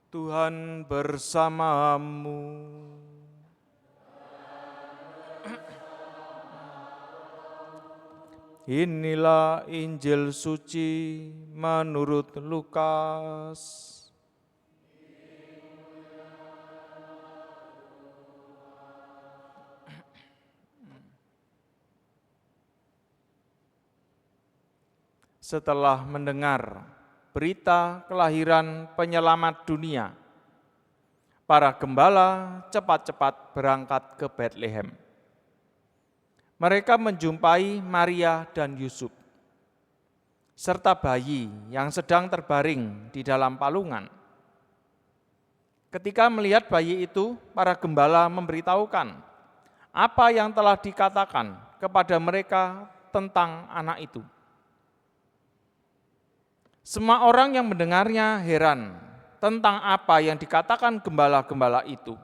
Tuhan bersamamu. Inilah Injil suci menurut Lukas. Setelah mendengar berita kelahiran penyelamat dunia, para gembala cepat-cepat berangkat ke Betlehem. Mereka menjumpai Maria dan Yusuf, serta bayi yang sedang terbaring di dalam palungan. Ketika melihat bayi itu, para gembala memberitahukan apa yang telah dikatakan kepada mereka tentang anak itu. Semua orang yang mendengarnya heran tentang apa yang dikatakan gembala-gembala itu.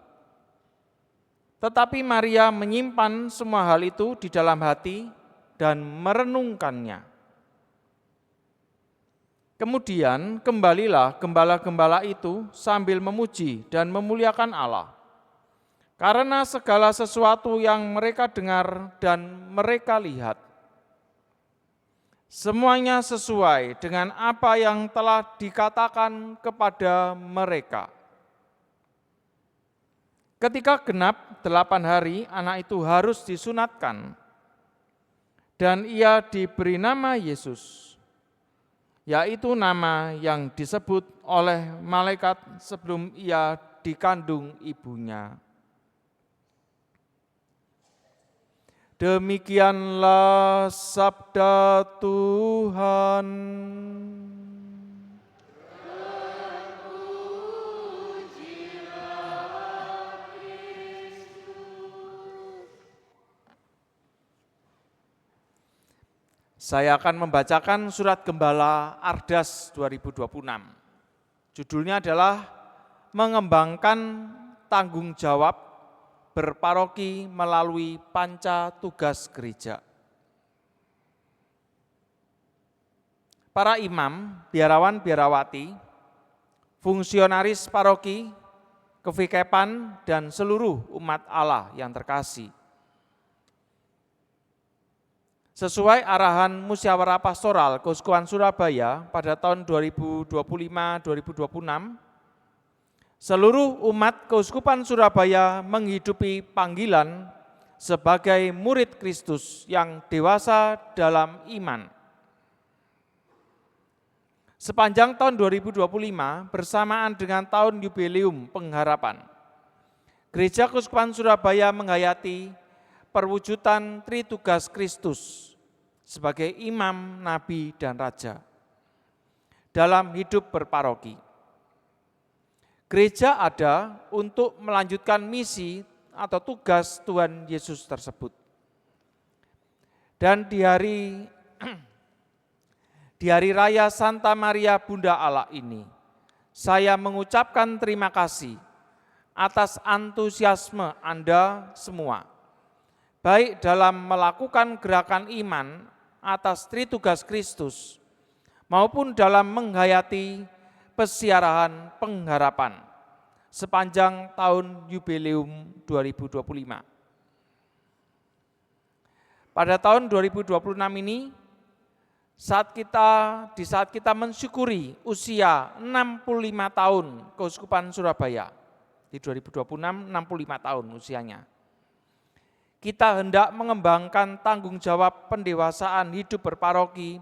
Tetapi Maria menyimpan semua hal itu di dalam hati dan merenungkannya. Kemudian kembalilah gembala-gembala itu sambil memuji dan memuliakan Allah. Karena segala sesuatu yang mereka dengar dan mereka lihat, semuanya sesuai dengan apa yang telah dikatakan kepada mereka. Ketika genap 8 hari, anak itu harus disunatkan, dan ia diberi nama Yesus, yaitu nama yang disebut oleh malaikat sebelum ia dikandung ibunya. Demikianlah sabda Tuhan. Saya akan membacakan surat Gembala Ardas 2026. Judulnya adalah Mengembangkan Tanggung Jawab Berparoki melalui panca tugas gereja. Para imam, biarawan-biarawati, fungsionaris paroki, kevikepan, dan seluruh umat Allah yang terkasih. Sesuai arahan musyawarah pastoral Keuskupan Surabaya pada tahun 2025-2026, seluruh umat Keuskupan Surabaya menghidupi panggilan sebagai murid Kristus yang dewasa dalam iman. Sepanjang tahun 2025 bersamaan dengan tahun jubileum pengharapan, Gereja Keuskupan Surabaya menghayati perwujudan Tritugas Kristus sebagai imam, nabi, dan raja dalam hidup berparoki. Gereja ada untuk melanjutkan misi atau tugas Tuhan Yesus tersebut. Dan di hari raya Santa Maria Bunda Allah ini, saya mengucapkan terima kasih atas antusiasme Anda semua, baik dalam melakukan gerakan iman atas Tritugas Kristus, maupun dalam menghayati pesiarahan pengharapan sepanjang tahun jubileum 2025. Pada tahun 2026 ini, saat kita mensyukuri usia 65 tahun Keuskupan Surabaya, di 2026 65 tahun usianya, kita hendak mengembangkan tanggung jawab pendewasaan hidup berparoki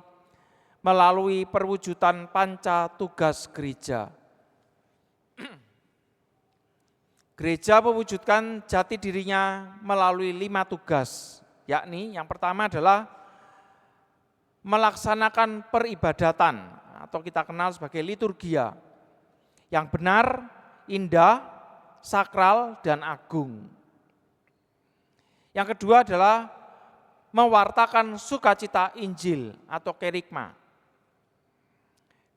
melalui perwujudan panca tugas gereja. Gereja mewujudkan jati dirinya melalui 5 tugas, yakni yang pertama adalah melaksanakan peribadatan atau kita kenal sebagai liturgia yang benar, indah, sakral, dan agung. Yang kedua adalah mewartakan sukacita Injil atau kerigma,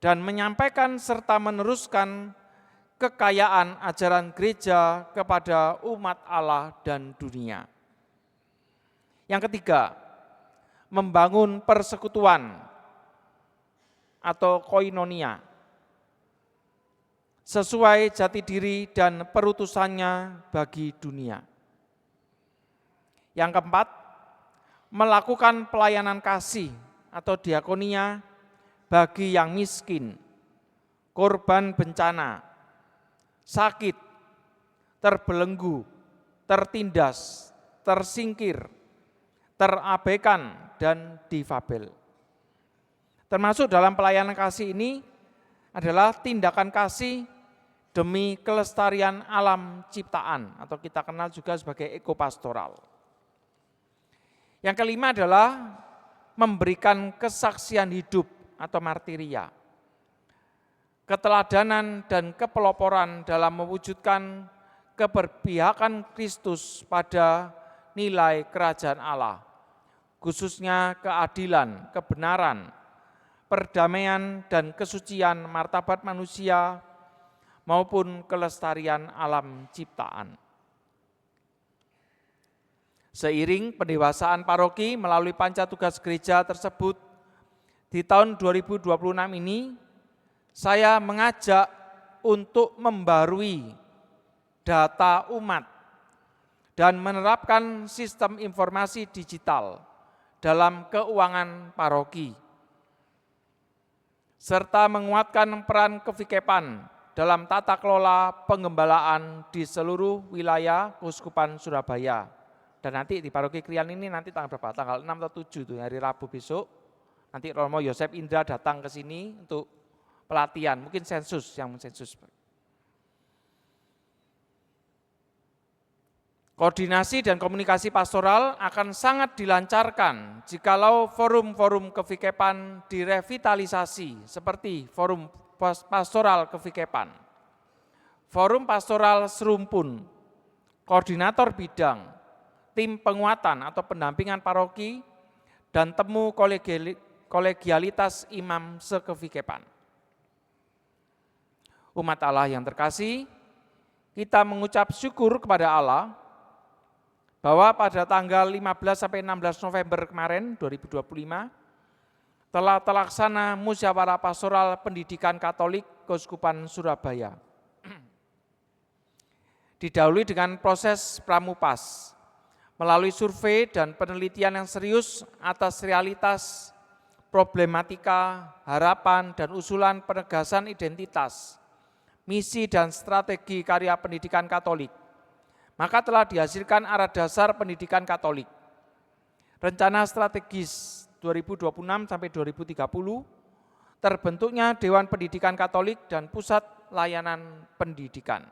dan menyampaikan serta meneruskan kekayaan ajaran gereja kepada umat Allah dan dunia. Yang ketiga, membangun persekutuan atau koinonia sesuai jati diri dan perutusannya bagi dunia. Yang keempat, melakukan pelayanan kasih atau diakonia bagi yang miskin, korban bencana, sakit, terbelenggu, tertindas, tersingkir, terabaikan, dan difabel. Termasuk dalam pelayanan kasih ini adalah tindakan kasih demi kelestarian alam ciptaan atau kita kenal juga sebagai ekopastoral. Yang kelima adalah memberikan kesaksian hidup atau martiria, keteladanan dan kepeloporan dalam mewujudkan keberpihakan Kristus pada nilai kerajaan Allah, khususnya keadilan, kebenaran, perdamaian dan kesucian martabat manusia maupun kelestarian alam ciptaan. Seiring pendewasaan paroki melalui panca tugas gereja tersebut, di tahun 2026 ini saya mengajak untuk membarui data umat dan menerapkan sistem informasi digital dalam keuangan paroki, serta menguatkan peran kevikepan dalam tata kelola pengembalaan di seluruh wilayah Keuskupan Surabaya. Dan nanti di Paroki Krian ini nanti tanggal berapa? Tanggal 6 atau 7 tuh, hari Rabu besok. Nanti Romo Yosef Indra datang ke sini untuk pelatihan, mungkin sensus yang mensensus. Koordinasi dan komunikasi pastoral akan sangat dilancarkan jikalau forum-forum kevikepan direvitalisasi seperti forum pastoral kevikepan, forum pastoral serumpun, koordinator bidang, tim penguatan atau pendampingan paroki, dan temu kolegialitas imam sekevikepan. Umat Allah yang terkasih, kita mengucap syukur kepada Allah bahwa pada tanggal 15 sampai 16 November kemarin 2025 telah terlaksana musyawarah pastoral pendidikan Katolik Keuskupan Surabaya. Didahului dengan proses pramupas melalui survei dan penelitian yang serius atas realitas, problematika, harapan, dan usulan penegasan identitas, misi dan strategi karya pendidikan Katolik. Maka telah dihasilkan arah dasar pendidikan Katolik. Rencana strategis 2026 sampai 2030, terbentuknya Dewan Pendidikan Katolik dan Pusat Layanan Pendidikan.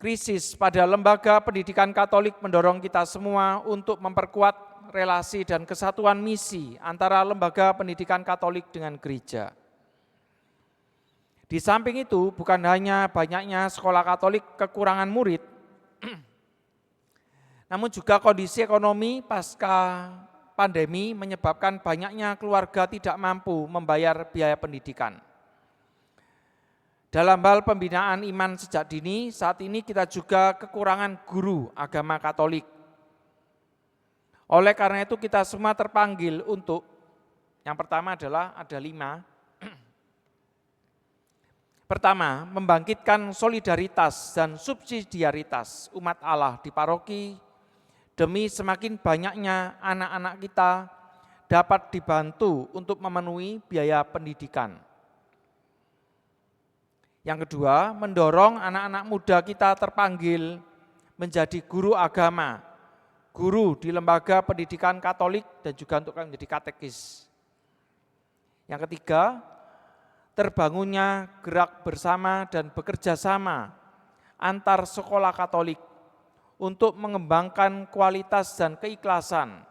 Krisis pada lembaga pendidikan Katolik mendorong kita semua untuk memperkuat relasi dan kesatuan misi antara lembaga pendidikan Katolik dengan gereja. Di samping itu, bukan hanya banyaknya sekolah Katolik kekurangan murid, namun juga kondisi ekonomi pasca pandemi menyebabkan banyaknya keluarga tidak mampu membayar biaya pendidikan. Dalam hal pembinaan iman sejak dini, saat ini kita juga kekurangan guru agama Katolik. Oleh karena itu kita semua terpanggil untuk, yang pertama adalah ada 5. Pertama, membangkitkan solidaritas dan subsidiaritas umat Allah di paroki demi semakin banyaknya anak-anak kita dapat dibantu untuk memenuhi biaya pendidikan. Yang kedua, mendorong anak-anak muda kita terpanggil menjadi guru agama, guru di lembaga pendidikan Katolik dan juga untuk menjadi katekis. Yang ketiga, terbangunnya gerak bersama dan bekerja sama antar sekolah Katolik untuk mengembangkan kualitas dan keikhlasan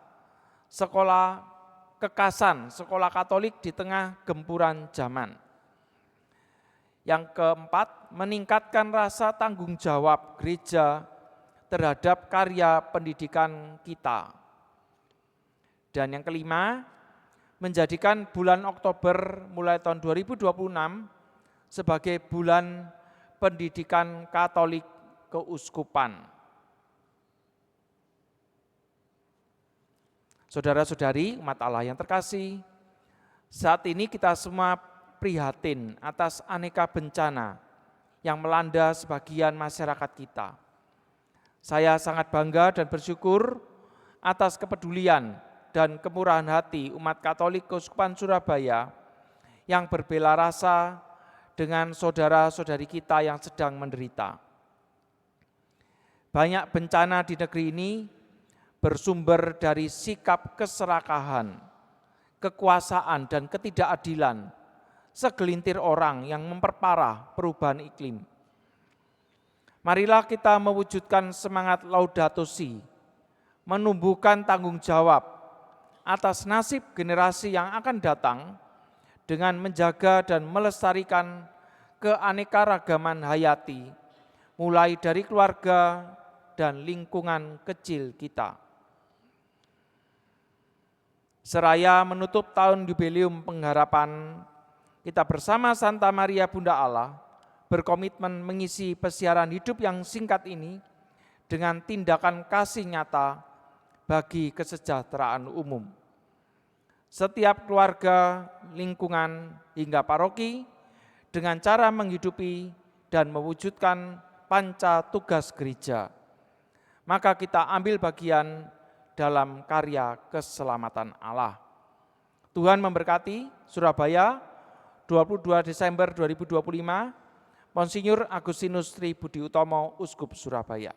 kekasan sekolah Katolik di tengah gempuran zaman. Yang keempat, meningkatkan rasa tanggung jawab gereja terhadap karya pendidikan kita. Dan yang kelima, menjadikan bulan Oktober mulai tahun 2026 sebagai bulan pendidikan Katolik keuskupan. Saudara-saudari umat Allah yang terkasih, saat ini kita semua prihatin atas aneka bencana yang melanda sebagian masyarakat kita. Saya sangat bangga dan bersyukur atas kepedulian dan kemurahan hati umat Katolik Keuskupan Surabaya yang berbela rasa dengan saudara-saudari kita yang sedang menderita. Banyak bencana di negeri ini bersumber dari sikap keserakahan, kekuasaan, dan ketidakadilan segelintir orang yang memperparah perubahan iklim. Marilah kita mewujudkan semangat Laudato Si, menumbuhkan tanggung jawab atas nasib generasi yang akan datang dengan menjaga dan melestarikan keanekaragaman hayati, mulai dari keluarga dan lingkungan kecil kita. Seraya menutup tahun jubileum pengharapan, kita bersama Santa Maria Bunda Allah berkomitmen mengisi pesiaran hidup yang singkat ini dengan tindakan kasih nyata bagi kesejahteraan umum. Setiap keluarga, lingkungan, hingga paroki dengan cara menghidupi dan mewujudkan panca tugas gereja. Maka kita ambil bagian dalam karya keselamatan Allah. Tuhan memberkati. Surabaya, 22 Desember 2025, Monsinyur Agustinus Tri Budi Utomo, Uskup Surabaya.